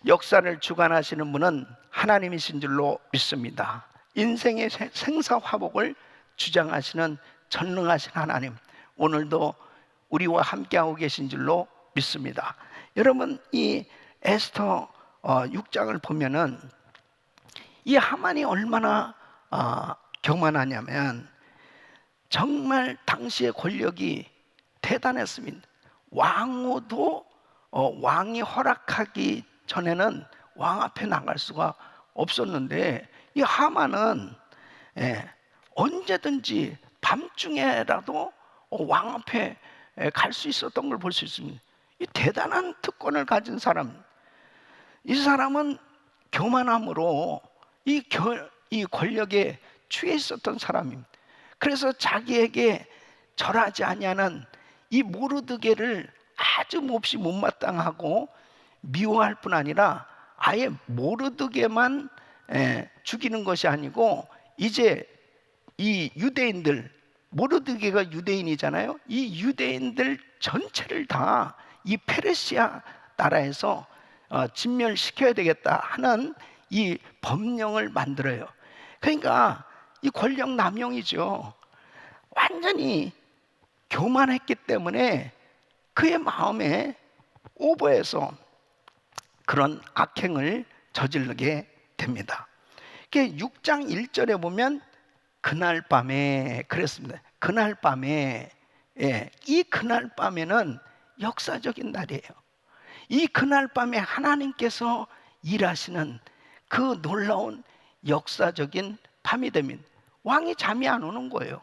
역사를 주관하시는 분은 하나님이신 줄로 믿습니다. 인생의 생사화복을 주장하시는 전능하신 하나님, 오늘도 우리와 함께하고 계신 줄로 믿습니다. 여러분, 이 에스터 6장을 보면은 이 하만이 얼마나 교만하냐면 정말 당시의 권력이 대단했습니다. 왕후도 왕이 허락하기 전에는 왕 앞에 나갈 수가 없었는데, 이 하만은 언제든지 밤중에라도 왕 앞에 갈 수 있었던 걸 볼 수 있습니다. 이 대단한 특권을 가진 사람, 이 사람은 교만함으로 이 권력에 취해 있었던 사람입니다. 그래서 자기에게 절하지 아니하는 이 모르드게를 아주 몹시 못마땅하고 미워할 뿐 아니라 아예 모르드게만 죽이는 것이 아니고, 이제 이 유대인들, 모르드게가 유대인이잖아요. 이 유대인들 전체를 다 이 페르시아 나라에서 진멸시켜야 되겠다 하는 이 법령을 만들어요. 그러니까 이 권력 남용이죠. 완전히 교만했기 때문에 그의 마음에 오버해서 그런 악행을 저지르게 됩니다. 6장 1절에 보면 그날 밤에 그랬습니다. 그날 밤에, 이 그날 밤에는 역사적인 날이에요. 이 그날 밤에 하나님께서 일하시는 그 놀라운 역사적인 밤이 됩니다. 왕이 잠이 안 오는 거예요.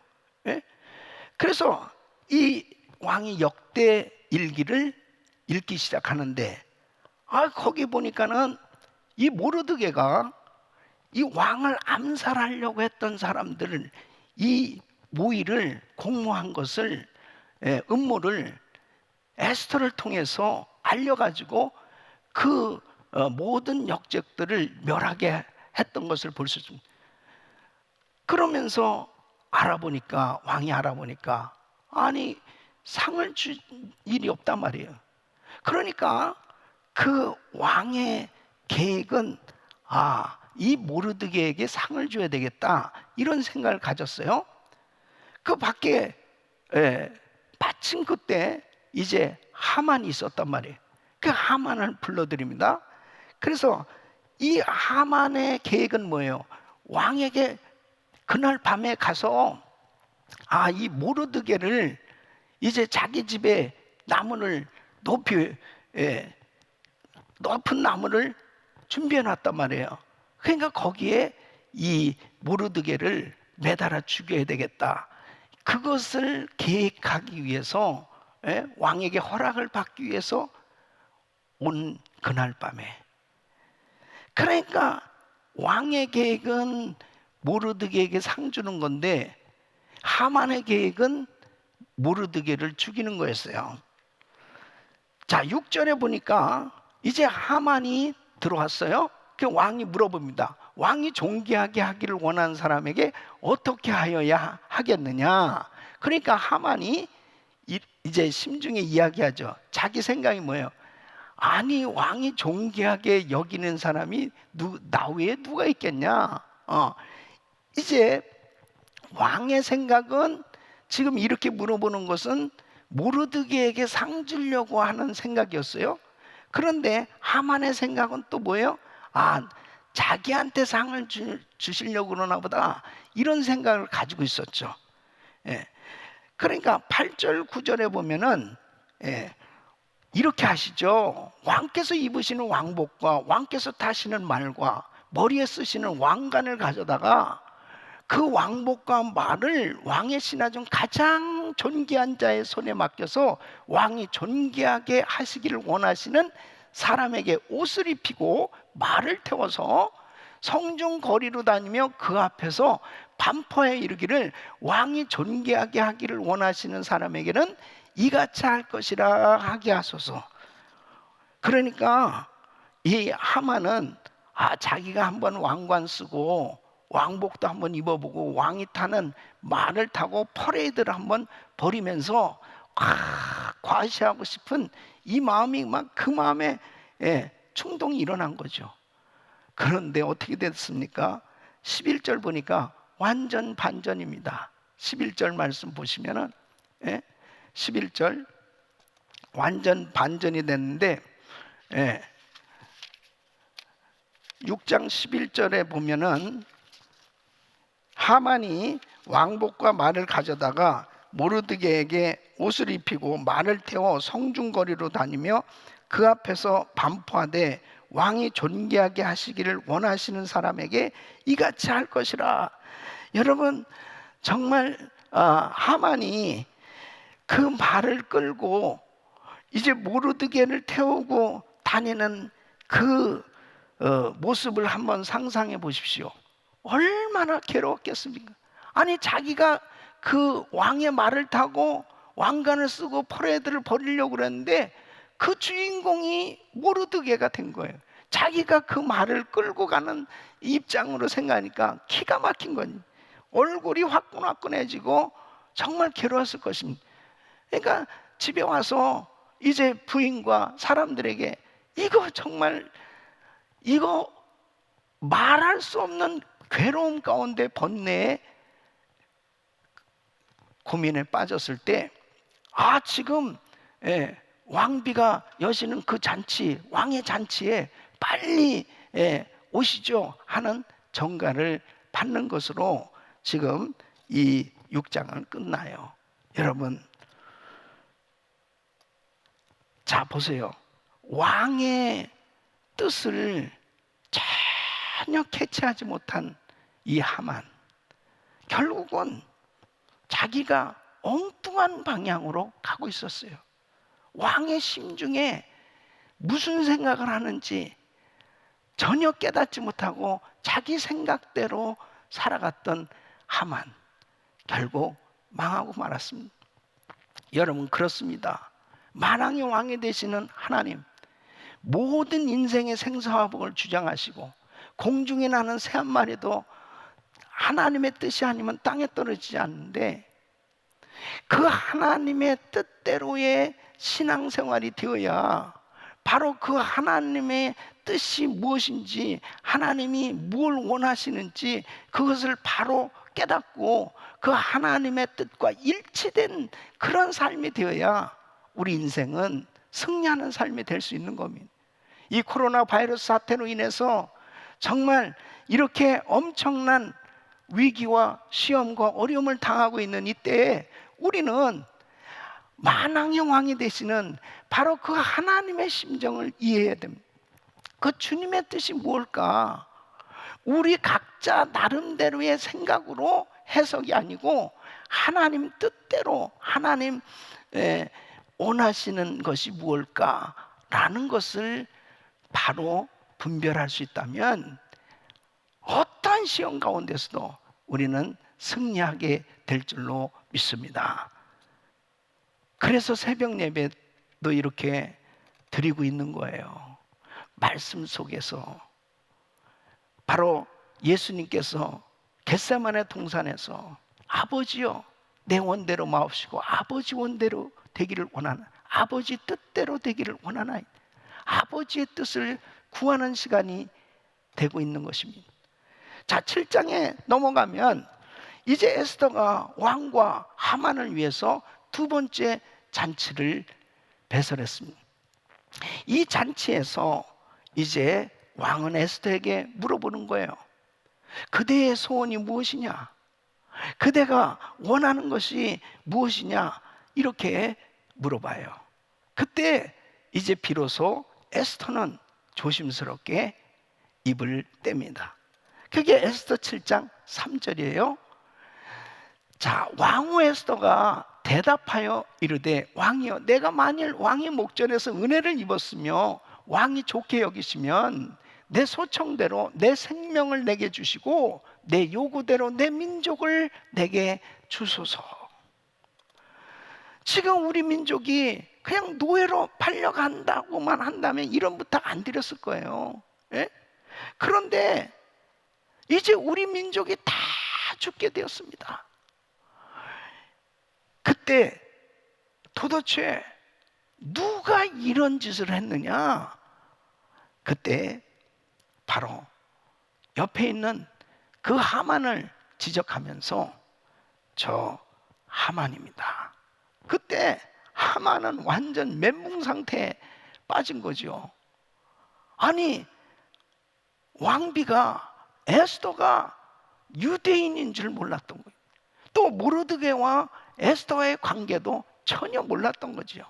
그래서 이 왕이 역대 일기를 읽기 시작하는데, 거기 보니까는 이 모르드게가 이 왕을 암살하려고 했던 사람들을, 이 모의를 공모한 것을, 음모를 에스더를 통해서 알려가지고 그 모든 역적들을 멸하게 했던 것을 볼 수 있습니다. 그러면서 왕이 알아보니까 아니 상을 줄 일이 없단 말이에요. 그러니까 그 왕의 계획은 이 모르드게에게 상을 줘야 되겠다, 이런 생각을 가졌어요. 그 밖에 마침 그때 이제 하만이 있었단 말이에요. 그 하만을 불러드립니다. 그래서 이 하만의 계획은 뭐예요? 왕에게 그날 밤에 가서 이 모르드게를 이제 자기 집에 나무를 높은 나무를 준비해 놨단 말이에요. 그러니까 거기에 이 모르드게를 매달아 죽여야 되겠다, 그것을 계획하기 위해서, 왕에게 허락을 받기 위해서 온 그날 밤에, 그러니까 왕의 계획은 모르드게에게 상 주는 건데 하만의 계획은 모르드게를 죽이는 거였어요. 자, 6절에 보니까 이제 하만이 들어왔어요. 그 왕이 물어봅니다. 왕이 존귀하게 하기를 원하는 사람에게 어떻게 하여야 하겠느냐. 그러니까 하만이 이제 심중에 이야기하죠. 자기 생각이 뭐예요? 아니, 왕이 존귀하게 여기는 사람이 나 외에 누가 있겠냐. 이제 왕의 생각은 지금 이렇게 물어보는 것은 모르드게에게 상 주려고 하는 생각이었어요. 그런데 하만의 생각은 또 뭐예요? 자기한테 상을 주시려고 그러나 보다, 이런 생각을 가지고 있었죠. 그러니까 8절 9절에 보면은 이렇게 하시죠. 왕께서 입으시는 왕복과 왕께서 타시는 말과 머리에 쓰시는 왕관을 가져다가 그 왕복과 말을 왕의 신하 중 가장 존귀한 자의 손에 맡겨서 왕이 존귀하게 하시기를 원하시는 사람에게 옷을 입히고 말을 태워서 성중 거리로 다니며 그 앞에서 반포에 이르기를, 왕이 존귀하게 하기를 원하시는 사람에게는 이같이 할 것이라 하게 하소서. 그러니까 이 하만은 자기가 한번 왕관 쓰고 왕복도 한번 입어보고 왕이 타는 말을 타고 퍼레이드를 한번 벌이면서 과시하고 싶은 이 마음이 막 그 마음에 충동이 일어난 거죠. 그런데 어떻게 됐습니까? 11절 보니까 완전 반전입니다. 11절 말씀 보시면은 11절 완전 반전이 됐는데 6장 11절에 보면은 하만이 왕복과 말을 가져다가 모르드게에게 옷을 입히고 말을 태워 성중거리로 다니며 그 앞에서 반포하되 왕이 존귀하게 하시기를 원하시는 사람에게 이같이 할 것이라. 여러분 정말 하만이 그 말을 끌고 이제 모르드게를 태우고 다니는 그 모습을 한번 상상해 보십시오. 얼마나 괴로웠겠습니까? 아니 자기가 그 왕의 말을 타고 왕관을 쓰고 퍼레이드를 벌이려고 그랬는데 그 주인공이 모르드게가 된 거예요. 자기가 그 말을 끌고 가는 입장으로 생각하니까 기가 막힌 거니. 얼굴이 화끈화끈해지고 정말 괴로웠을 것입니다. 그러니까 집에 와서 이제 부인과 사람들에게 이거 정말 이거 말할 수 없는 괴로움 가운데 번뇌에 고민에 빠졌을 때 지금 왕비가 여시는 그 잔치, 왕의 잔치에 빨리 오시죠 하는 전가를 받는 것으로 지금 이 6장은 끝나요. 여러분 자 보세요. 왕의 뜻을 전혀 캐치하지 못한 이 하만, 결국은 자기가 엉뚱한 방향으로 가고 있었어요. 왕의 심중에 무슨 생각을 하는지 전혀 깨닫지 못하고 자기 생각대로 살아갔던 하만, 결국 망하고 말았습니다. 여러분 그렇습니다. 만왕의 왕이 되시는 하나님, 모든 인생의 생사화복을 주장하시고 공중에 나는 새 한 마리도 하나님의 뜻이 아니면 땅에 떨어지지 않는데 그 하나님의 뜻대로의 신앙생활이 되어야 바로 그 하나님의 뜻이 무엇인지, 하나님이 뭘 원하시는지 그것을 바로 깨닫고 그 하나님의 뜻과 일치된 그런 삶이 되어야 우리 인생은 승리하는 삶이 될 수 있는 겁니다. 이 코로나 바이러스 사태로 인해서 정말 이렇게 엄청난 위기와 시험과 어려움을 당하고 있는 이때에 우리는 만왕의 왕이 되시는 바로 그 하나님의 심정을 이해해야 됩니다. 그 주님의 뜻이 뭘까? 우리 각자 나름대로의 생각으로 해석이 아니고 하나님 뜻대로 하나님 원하시는 것이 무엇일까라는 것을 바로 분별할 수 있다면 어떠한 시험 가운데서도 우리는 승리하게 될 줄로 믿습니다. 그래서 새벽 예배도 이렇게 드리고 있는 거예요. 말씀 속에서 바로 예수님께서 겟세마네 동산에서 아버지여 내 원대로 마옵시고 아버지 원대로 되기를 원하나, 아버지 뜻대로 되기를 원하나이다. 아버지의 뜻을 구하는 시간이 되고 있는 것입니다. 자, 7장에 넘어가면 이제 에스더가 왕과 하만을 위해서 두 번째 잔치를 배설했습니다. 이 잔치에서 이제 왕은 에스더에게 물어보는 거예요. 그대의 소원이 무엇이냐? 그대가 원하는 것이 무엇이냐? 이렇게 물어봐요. 그때 이제 비로소 에스더는 조심스럽게 입을 뗍니다. 그게 에스더 7장 3절이에요. 자, 왕후 에스더가 대답하여 이르되 왕이여, 내가 만일 왕의 목전에서 은혜를 입었으며 왕이 좋게 여기시면 내 소청대로 내 생명을 내게 주시고 내 요구대로 내 민족을 내게 주소서. 지금 우리 민족이 그냥 노예로 팔려간다고만 한다면 이런 부탁 안 드렸을 거예요. 예? 그런데 이제 우리 민족이 다 죽게 되었습니다. 그때 도대체 누가 이런 짓을 했느냐? 그때 바로 옆에 있는 그 하만을 지적하면서 저 하만입니다. 그때 하만은 완전 멘붕 상태에 빠진 거죠. 아니, 왕비가 에스더가 유대인인 줄 몰랐던 거예요. 또 모르드게와 에스더의 관계도 전혀 몰랐던 거죠.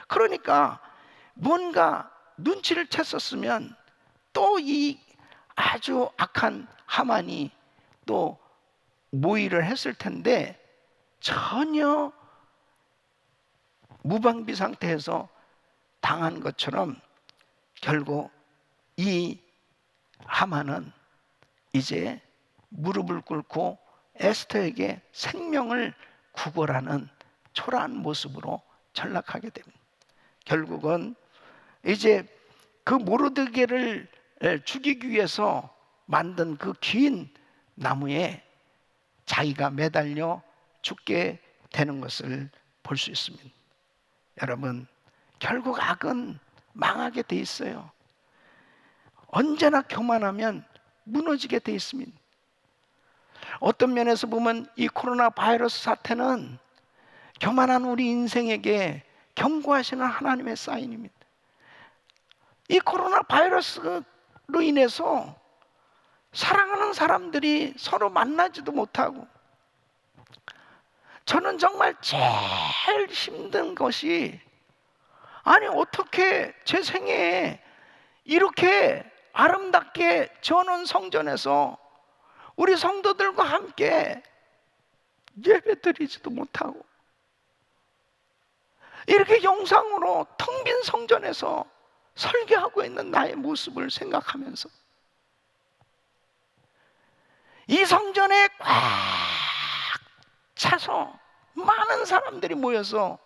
그러니까 뭔가 눈치를 챘었으면 또 이 아주 악한 하만이 또 모의를 했을 텐데 전혀 무방비 상태에서 당한 것처럼 결국 이 하만은 이제 무릎을 꿇고 에스더에게 생명을 구걸하는 초라한 모습으로 전락하게 됩니다. 결국은 이제 그 모르드게를 죽이기 위해서 만든 그 긴 나무에 자기가 매달려 죽게 되는 것을 볼 수 있습니다. 여러분, 결국 악은 망하게 돼 있어요. 언제나 교만하면 무너지게 돼 있습니다. 어떤 면에서 보면 이 코로나 바이러스 사태는 교만한 우리 인생에게 경고하시는 하나님의 사인입니다. 이 코로나 바이러스로 인해서 사랑하는 사람들이 서로 만나지도 못하고, 저는 정말 제일 힘든 것이, 아니 어떻게 제 생애에 이렇게 아름답게 지어놓은 성전에서 우리 성도들과 함께 예배드리지도 못하고, 이렇게 영상으로 텅 빈 성전에서 설교하고 있는 나의 모습을 생각하면서 이 성전에 꽉 차서 많은 사람들이 모여서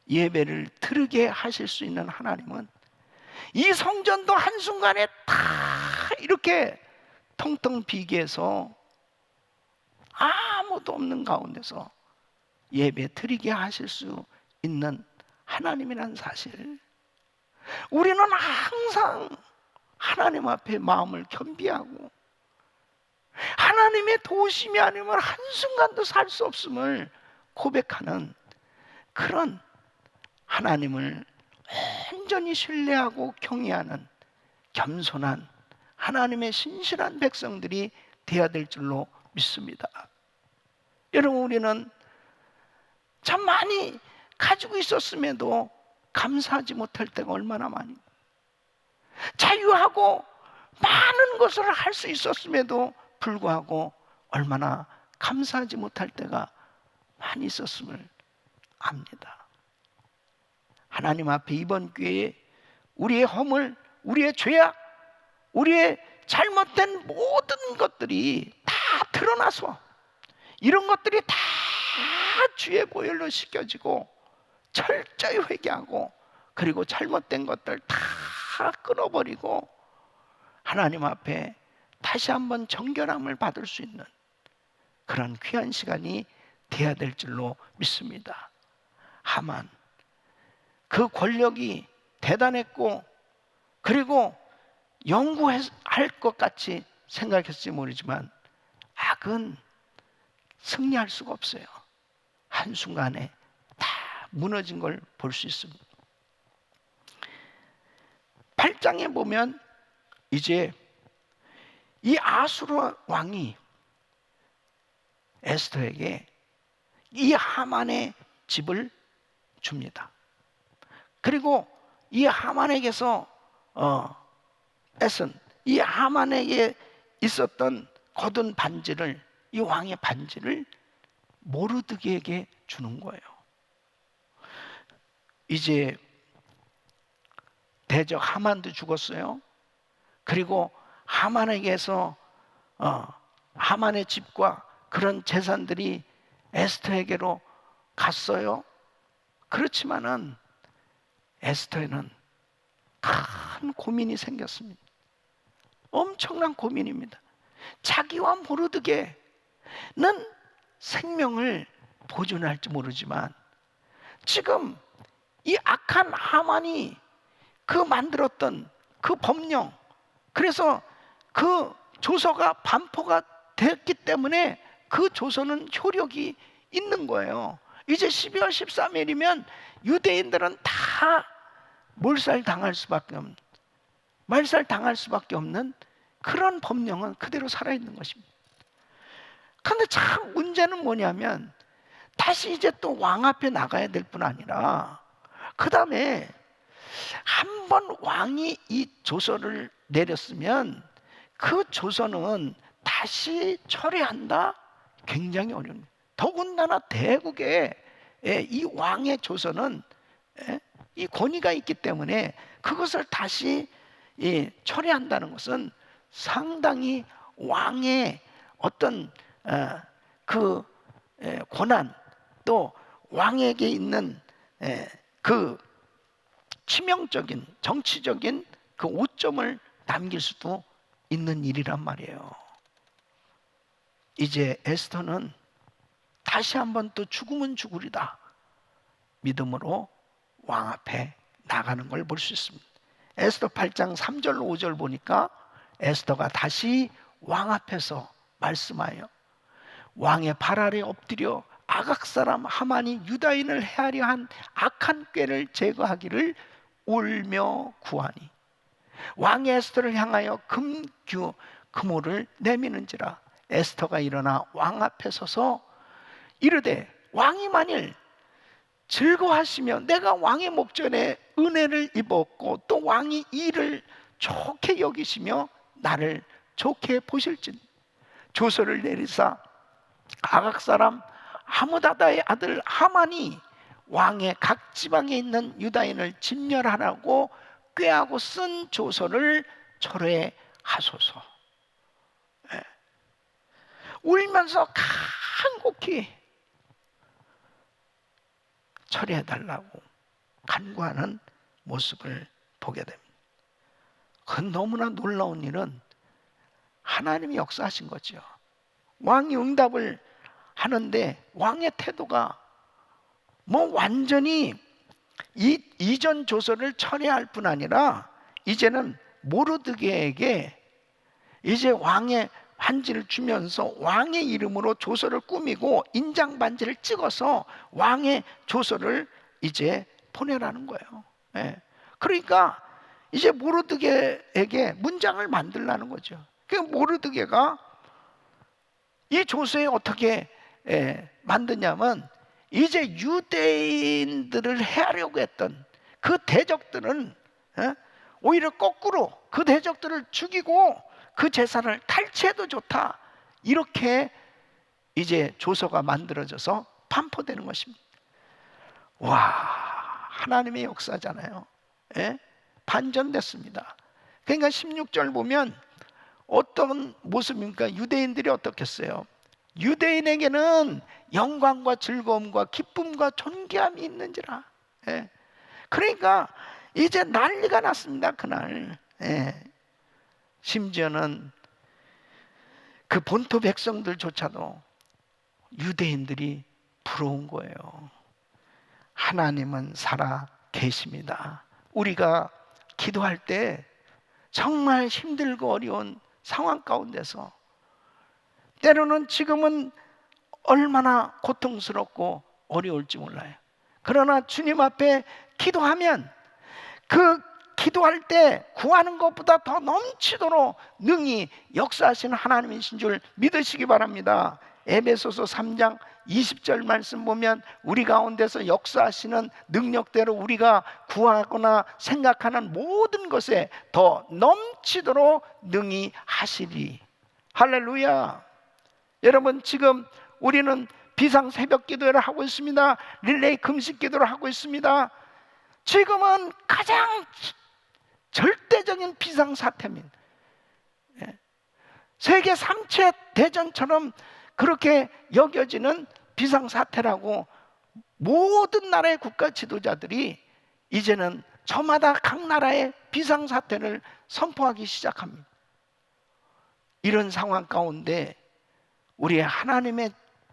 예배를 드리게 하실 수 있는 하나님은 이 성전도 한순간에 다 이렇게 텅텅 비게 해서 아무도 없는 가운데서 예배 드리게 하실 수 있는 하나님이라는 사실, 우리는 항상 하나님 앞에 마음을 겸비하고 하나님의 도우심이 아니면 한순간도 살 수 없음을 고백하는 그런 하나님을 온전히 신뢰하고 경외하는 겸손한 하나님의 신실한 백성들이 되어야 될 줄로 믿습니다. 여러분, 우리는 참 많이 가지고 있었음에도 감사하지 못할 때가 얼마나 많이, 자유하고 많은 것을 할 수 있었음에도 불구하고 얼마나 감사하지 못할 때가 많이 있었음을 압니다. 하나님 앞에 이번 기회에 우리의 허물, 우리의 죄악, 우리의 잘못된 모든 것들이 다 드러나서 이런 것들이 다 주의 보혈로 씻겨지고 철저히 회개하고, 그리고 잘못된 것들 다 끊어버리고 하나님 앞에 다시 한번 정결함을 받을 수 있는 그런 귀한 시간이 돼야 될 줄로 믿습니다. 하만, 그 권력이 대단했고 그리고 영구할 것 같이 생각했을지 모르지만 악은 승리할 수가 없어요. 한순간에 다 무너진 걸 볼 수 있습니다. 8장에 보면 이제 이 아수르 왕이 에스더에게 이 하만의 집을 줍니다. 그리고 이 하만에게서 뺏은 이 하만에게 있었던 거둔 반지를, 이 왕의 반지를 모르드게에게 주는 거예요. 이제 대적 하만도 죽었어요. 그리고 하만에게서 하만의 집과 그런 재산들이 에스더에게로 갔어요. 그렇지만은 에스더에는 큰 고민이 생겼습니다. 엄청난 고민입니다. 자기와 모르드게는 생명을 보존할지 모르지만 지금 이 악한 하만이 그 만들었던 그 법령, 그래서 그 조서가 반포가 됐기 때문에 그 조서는 효력이 있는 거예요. 이제 12월 13일이면 유대인들은 다 몰살 당할 수밖에 없는, 말살 당할 수밖에 없는 그런 법령은 그대로 살아있는 것입니다. 그런데 참 문제는 뭐냐면 다시 이제 또 왕 앞에 나가야 될 뿐 아니라 그 다음에 한 번 왕이 이 조서를 내렸으면 그 조서는 다시 철회한다? 굉장히 어려운, 더군다나 대국에 이 왕의 조서는 이 권위가 있기 때문에 그것을 다시 철회한다는 것은 상당히 왕의 어떤 그 권한, 또 왕에게 있는 그 치명적인 정치적인 그 오점을 남길 수도 있는 일이란 말이에요. 이제 에스더는 다시 한번 또 죽으면 죽으리다 믿음으로 왕 앞에 나가는 걸 볼 수 있습니다. 에스더 8장 3절 5절 보니까 에스더가 다시 왕 앞에서 말씀하여 왕의 발 아래 엎드려 아각 사람 하만이 유다인을 해하려 한 악한 꾀를 제거하기를 울며 구하니 왕이 에스더를 향하여 금호를 내미는지라. 에스더가 일어나 왕 앞에 서서 이르되 왕이 만일 즐거워하시며 내가 왕의 목전에 은혜를 입었고 또 왕이 이를 좋게 여기시며 나를 좋게 보실진 조서를 내리사 아각 사람 하무다다의 아들 하만이 왕의 각 지방에 있는 유다인을 진멸하라고 꾀하고 쓴 조서를 철회하소서. 울면서 간곡히 처리해달라고 간구하는 모습을 보게 됩니다. 그 너무나 놀라운 일은 하나님이 역사하신 거죠. 왕이 응답을 하는데 왕의 태도가 뭐 완전히 이전 조서를 철회할 뿐 아니라 이제는 모르드게에게 이제 왕의 반지를 주면서 왕의 이름으로 조서를 꾸미고 인장 반지를 찍어서 왕의 조서를 이제 보내라는 거예요. 그러니까 이제 모르드게에게 문장을 만들라는 거죠. 그 모르드게가 이 조서에 어떻게 만드냐면 이제 유대인들을 해하려고 했던 그 대적들은 오히려 거꾸로 그 대적들을 죽이고 그 재산을 탈취해도 좋다, 이렇게 이제 조서가 만들어져서 반포되는 것입니다. 와, 하나님의 역사잖아요. 반전됐습니다. 그러니까 16절 보면 어떤 모습입니까? 유대인들이 어떻겠어요? 유대인에게는 영광과 즐거움과 기쁨과 존귀함이 있는지라. 그러니까 이제 난리가 났습니다. 그날. 심지어는 그 본토 백성들조차도 유대인들이 부러운 거예요. 하나님은 살아 계십니다. 우리가 기도할 때 정말 힘들고 어려운 상황 가운데서 때로는 지금은 얼마나 고통스럽고 어려울지 몰라요. 그러나 주님 앞에 기도하면 그 기도할 때 구하는 것보다 더 넘치도록 능히 역사하시는 하나님이신 줄 믿으시기 바랍니다. 에베소서 3장 20절 말씀 보면 우리 가운데서 역사하시는 능력대로 우리가 구하거나 생각하는 모든 것에 더 넘치도록 능히 하시리. 할렐루야. 여러분, 지금 우리는 비상 새벽 기도를 하고 있습니다. 릴레이 금식 기도를 하고 있습니다. 지금은 가장 절대적인 비상사태입니다. 세계 3차 대전처럼 그렇게 여겨지는 비상사태라고 모든 나라의 국가 지도자들이 이제는 저마다 각 나라의 비상사태를 선포하기 시작합니다. 이런 상황 가운데 우리 하나님의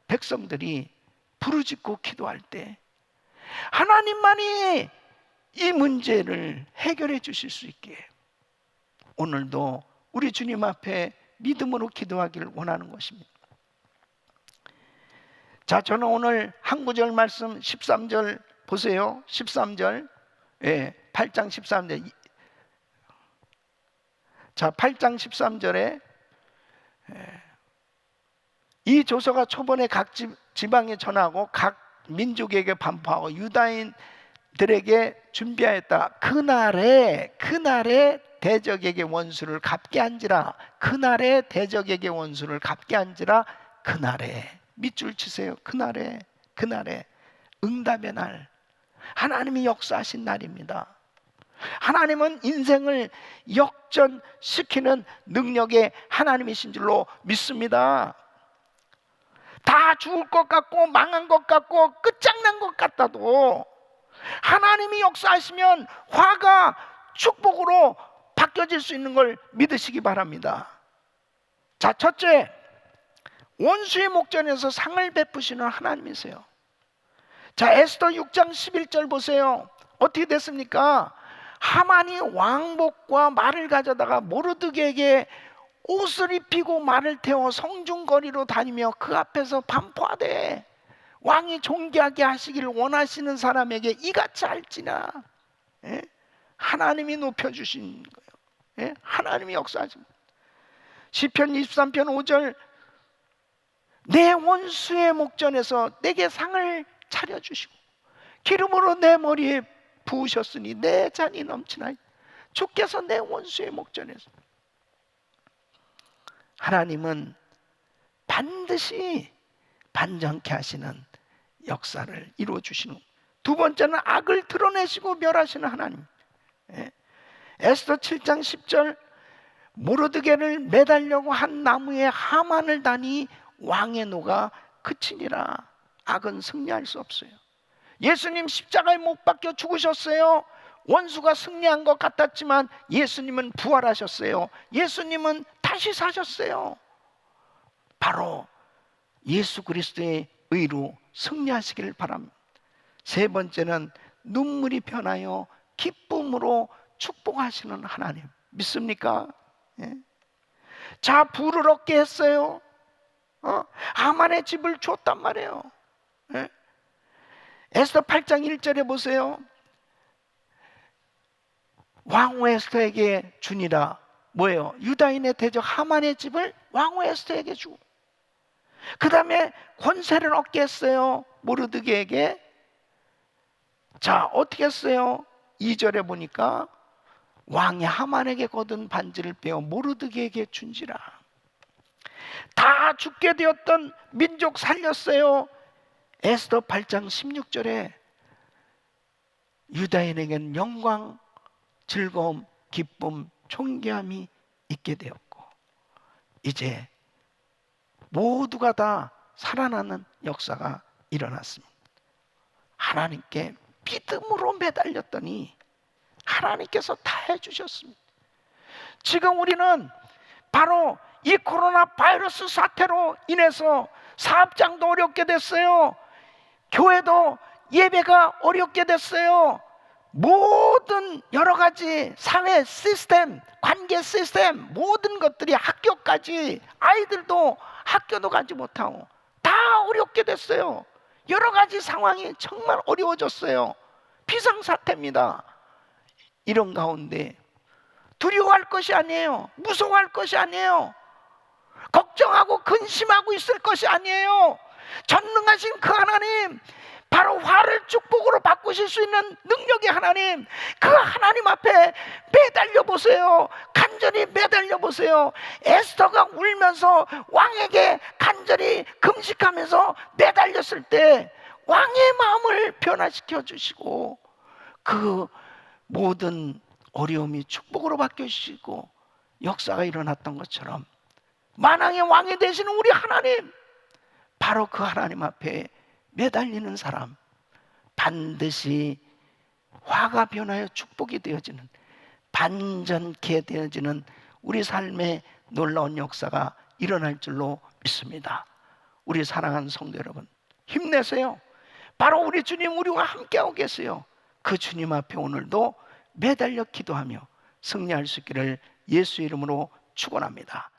백성들이 부르짖고 기도할 때 하나님만이 이 문제를 해결해 주실 수 있게 오늘도 우리 주님 앞에 믿음으로 기도하기를 원하는 것입니다. 자, 저는 오늘 한 구절 말씀 13절 보세요. 13절, 8장 13절. 자, 8장 13절에 이 조서가 초본에 각 지방에 전하고 각 민족에게 반포하고 유다인들에게 준비하였다. 그날에 대적에게 원수를 갚게 한지라. 그날에 대적에게 원수를 갚게 한지라. 그날에 밑줄 치세요. 그날에 응답의 날, 하나님이 역사하신 날입니다. 하나님은 인생을 역전시키는 능력의 하나님이신 줄로 믿습니다. 다 죽을 것 같고 망한 것 같고 끝장난 것 같아도 하나님이 역사하시면 화가 축복으로 바뀌어질 수 있는 걸 믿으시기 바랍니다. 자, 첫째, 원수의 목전에서 상을 베푸시는 하나님이세요. 자, 에스더 6장 11절 보세요. 어떻게 됐습니까? 하만이 왕복과 말을 가져다가 모르드게에게 옷을 입히고 말을 태워 성중거리로 다니며 그 앞에서 반포하되 왕이 존귀하게 하시기를 원하시는 사람에게 이같이 할지나. 하나님이 높여주신 거예요. 하나님이 역사하십니다. 시편 23편 5절, 내 원수의 목전에서 내게 상을 차려주시고 기름으로 내 머리에 부으셨으니 내 잔이 넘치나이. 주께서 내 원수의 목전에서. 하나님은 반드시 반전케 하시는 역사를 이루어 주시는. 두 번째는 악을 드러내시고 멸하시는 하나님. 에스더 7장 10절, 모르드게를 매달려고 한 나무에 하만을 다니 왕의 노가 그치니라. 악은 승리할 수 없어요. 예수님 십자가에 못 박혀 죽으셨어요. 원수가 승리한 것 같았지만 예수님은 부활하셨어요. 예수님은 다시 사셨어요. 바로 예수 그리스도의 의로 승리하시기를 바랍니다. 세 번째는 눈물이 변하여 기쁨으로 축복하시는 하나님. 믿습니까? 자, 부를 얻게 했어요. 하만의 집을 줬단 말이에요. 에스더 8장 1절에 보세요. 왕후 에스더에게 주니라. 뭐예요? 유다인의 대적 하만의 집을 왕후 에스더에게 주고, 그 다음에 권세를 얻게 했어요. 모르드게에게. 자, 어떻게 했어요? 2절에 보니까 왕이 하만에게 거둔 반지를 빼어 모르드게에게 준지라. 다 죽게 되었던 민족 살렸어요. 에스더 8장 16절에 유다인에게는 영광, 즐거움, 기쁨, 존귀함이 있게 되었고, 이제 모두가 다 살아나는 역사가 일어났습니다. 하나님께 믿음으로 매달렸더니 하나님께서 다 해주셨습니다. 지금 우리는 바로 이 코로나 바이러스 사태로 인해서 사업장도 어렵게 됐어요. 교회도 예배가 어렵게 됐어요. 모든 여러 가지 사회 시스템, 관계 시스템, 모든 것들이, 학교까지, 아이들도 학교도 가지 못하고 다 어렵게 됐어요. 여러 가지 상황이 정말 어려워졌어요. 비상사태입니다. 이런 가운데 두려워할 것이 아니에요. 무서워할 것이 아니에요. 걱정하고 근심하고 있을 것이 아니에요. 전능하신 그 하나님, 바로 화를 축복으로 바꾸실 수 있는 능력의 하나님, 그 하나님 앞에 매달려 보세요. 간절히 매달려 보세요. 에스더가 울면서 왕에게 간절히 금식하면서 매달렸을 때 왕의 마음을 변화시켜 주시고 그 모든 어려움이 축복으로 바뀌어주시고 역사가 일어났던 것처럼, 만왕의 왕이 되시는 우리 하나님, 바로 그 하나님 앞에 매달리는 사람, 반드시 화가 변하여 축복이 되어지는, 반전케 되어지는 우리 삶의 놀라운 역사가 일어날 줄로 믿습니다. 우리 사랑하는 성도 여러분, 힘내세요. 바로 우리 주님, 우리와 함께하고 계세요. 그 주님 앞에 오늘도 매달려 기도하며 승리할 수 있기를 예수 이름으로 축원합니다.